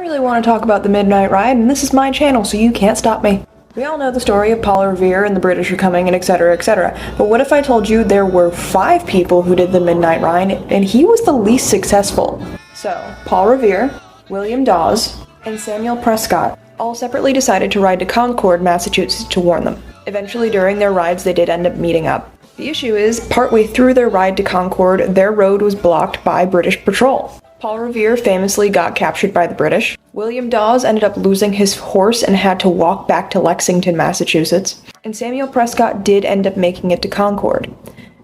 really want to talk about the Midnight Ride, and this is my channel, so you can't stop me. We all know the story of Paul Revere and the British are coming and etc, etc. But what if I told you there were 5 people who did the Midnight Ride, and he was the least successful? So, Paul Revere, William Dawes, and Samuel Prescott all separately decided to ride to Concord, Massachusetts to warn them. Eventually, during their rides, they did end up meeting up. The issue is, partway through their ride to Concord, their road was blocked by British patrol. Paul Revere famously got captured by the British. William Dawes ended up losing his horse and had to walk back to Lexington, Massachusetts. And Samuel Prescott did end up making it to Concord.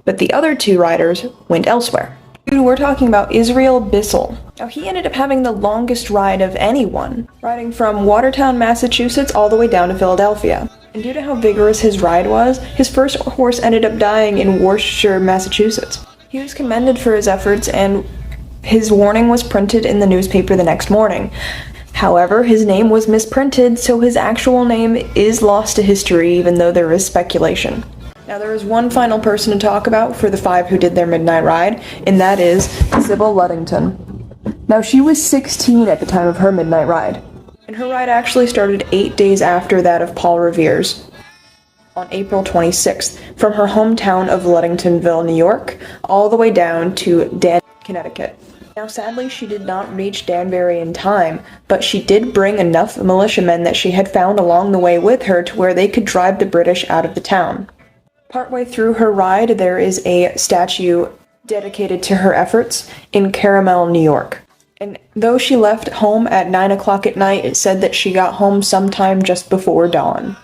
But the other 2 riders went elsewhere. Dude, we're talking about Israel Bissell. Now, he ended up having the longest ride of anyone, riding from Watertown, Massachusetts all the way down to Philadelphia. And due to how vigorous his ride was, his first horse ended up dying in Worcestershire, Massachusetts. He was commended for his efforts, and his warning was printed in the newspaper the next morning. However, his name was misprinted, so his actual name is lost to history, even though there is speculation. Now, there is one final person to talk about for the 5 who did their midnight ride, and that is Sybil Ludington. Now, she was 16 at the time of her midnight ride, and her ride actually started 8 days after that of Paul Revere's, on April 26th, from her hometown of Ludingtonville, New York, all the way down to Danbury, Connecticut. Now, sadly, she did not reach Danbury in time, but she did bring enough militiamen that she had found along the way with her to where they could drive the British out of the town. Partway through her ride, there is a statue dedicated to her efforts in Carmel, New York. And though she left home at 9 o'clock at night, it said that she got home sometime just before dawn.